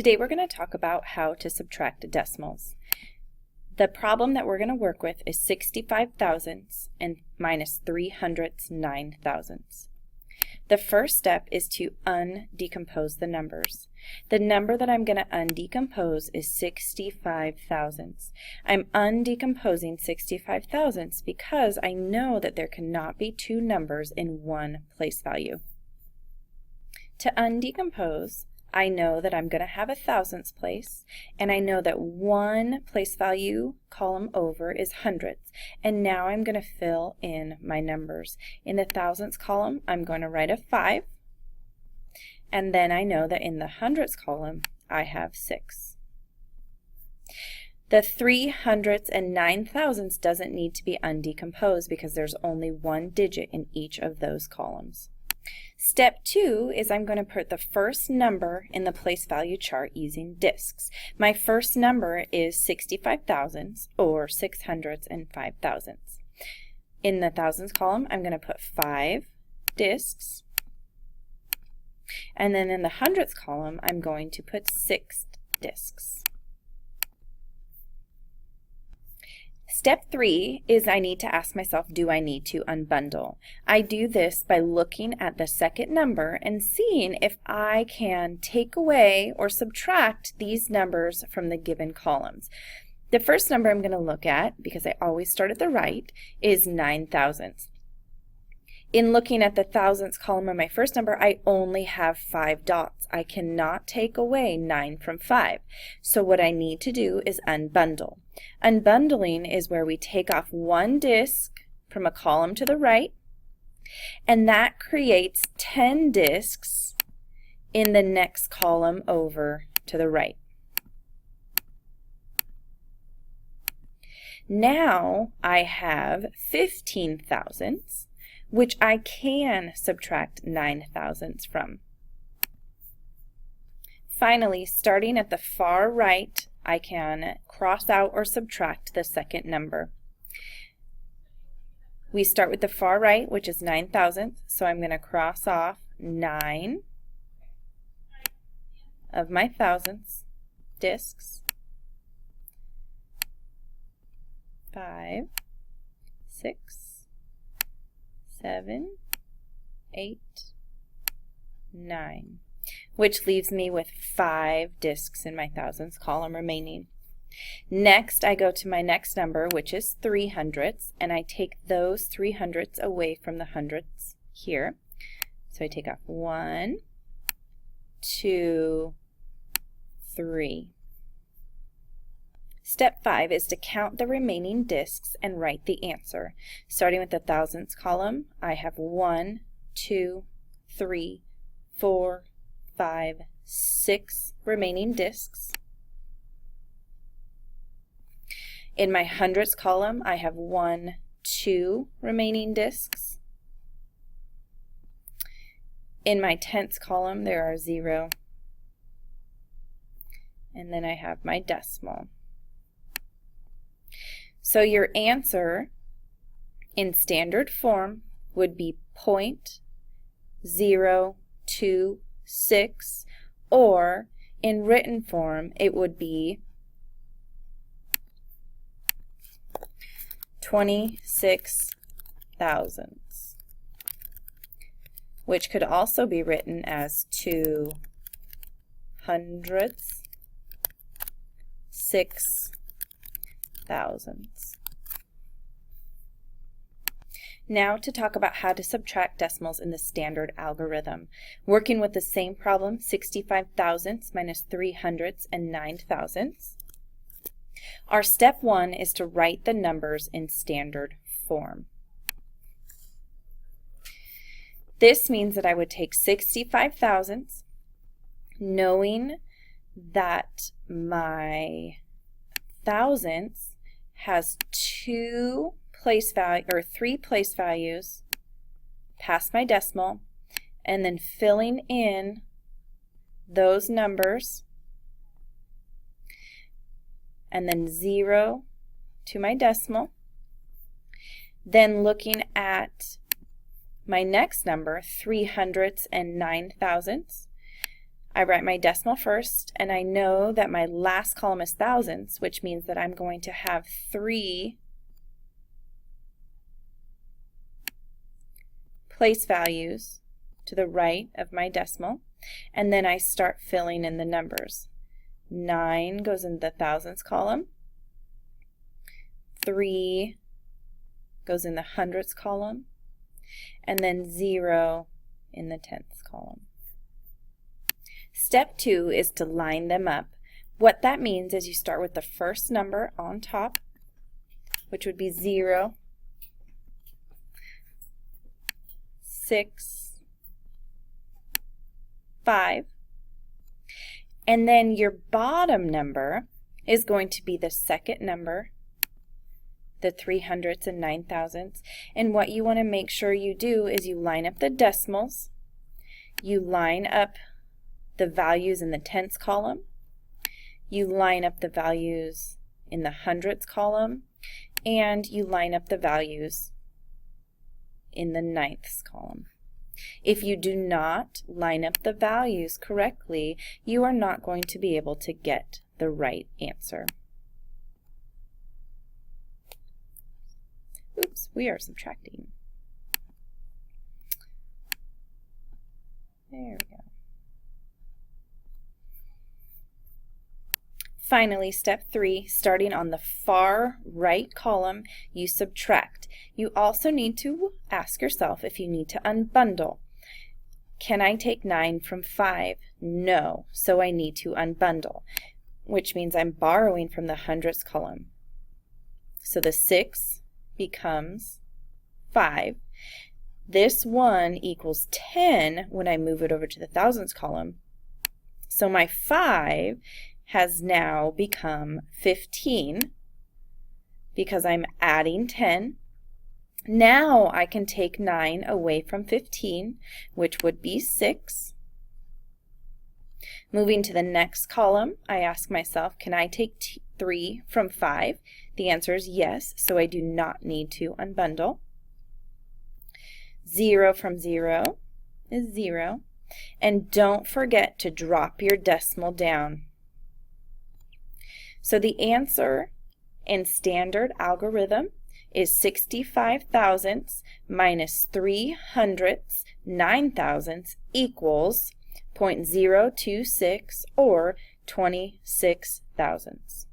Today we're going to talk about how to subtract decimals. The problem that we're going to work with is 65 thousandths and minus 309 thousandths. The first step is to undecompose the numbers. The number that I'm going to undecompose is 65 thousandths. I'm undecomposing 65 thousandths because I know that there cannot be two numbers in one place value. To undecompose, I know that I'm going to have a thousandths place, and I know that one place value column over is hundredths. And now I'm going to fill in my numbers. In the thousandths column, I'm going to write a 5, and then I know that in the hundredths column, I have 6. The 300ths and 9 thousandths doesn't need to be undecomposed because there's only one digit in each of those columns. Step 2 is I'm going to put the first number in the place value chart using discs. My first number is 65 thousandths or 605 thousandths. In the thousandths column, I'm going to put 5 discs. And then in the hundredths column, I'm going to put 6 discs. Step 3 is I need to ask myself, do I need to unbundle? I do this by looking at the second number and seeing if I can take away or subtract these numbers from the given columns. The first number I'm going to look at, because I always start at the right, is 9 thousandths. In looking at the thousandths column of my first number, I only have 5 dots. I cannot take away 9 from 5. So what I need to do is unbundle. Unbundling is where we take off one disc from a column to the right, and that creates 10 discs in the next column over to the right. Now I have 15 thousandths, which I can subtract 9 thousandths from. Finally, starting at the far right, I can cross out or subtract the second number. We start with the far right, which is 9 thousandths, so I'm going to cross off 9 of my thousandths discs, 5, 6, 7, 8, 9, which leaves me with 5 discs in my thousandths column remaining. Next, I go to my next number, which is 3 hundredths, and I take those 3 hundredths away from the hundredths here. So I take off 1, 2, 3. Step 5 is to count the remaining discs and write the answer. Starting with the thousandths column, I have 1, 2, 3, 4, 5, 6 remaining discs. In my hundredths column, I have 1, 2 remaining discs. In my tenths column, there are 0. And then I have my decimal. So your answer in standard form would be 0.026, or in written form it would be 26 thousandths, which could also be written as 2 hundredths, 6 thousandths. Now to talk about how to subtract decimals in the standard algorithm. Working with the same problem, 65 thousandths minus 3 hundredths and 9 thousandths. Our step 1 is to write the numbers in standard form. This means that I would take 65 thousandths, knowing that my thousandths has 3 place values past my decimal, and then filling in those numbers, and then 0 to my decimal. Then looking at my next number, 3 hundredths and 9 thousandths, I write my decimal first, and I know that my last column is thousands, which means that I'm going to have 3 place values to the right of my decimal, and then I start filling in the numbers. 9 goes in the thousands column, 3 goes in the hundredths column, and then 0 in the tenths column. Step 2 is to line them up. What that means is you start with the first number on top, which would be 0, 6, 5, and then your bottom number is going to be the second number, the 300ths and 9,000ths, and what you want to make sure you do is you line up the decimals, you line up the values in the tenths column, you line up the values in the hundredths column, and you line up the values in the ninths column. If you do not line up the values correctly, you are not going to be able to get the right answer. Oops, we are subtracting. There we go. Finally, step 3, starting on the far right column, you subtract. You also need to ask yourself if you need to unbundle. Can I take 9 from 5? No, so I need to unbundle, which means I'm borrowing from the hundredths column. So the 6 becomes 5. This 1 equals 10 when I move it over to the thousands column. So my 5 has now become 15 because I'm adding 10. Now I can take 9 away from 15, which would be 6. Moving to the next column, I ask myself, can I take 3 from 5? The answer is yes, so I do not need to unbundle. 0 from 0 is 0. And don't forget to drop your decimal down. So the answer in standard algorithm is 65 thousandths minus 3 hundredths 9 thousandths equals 0.026 or 26 thousandths.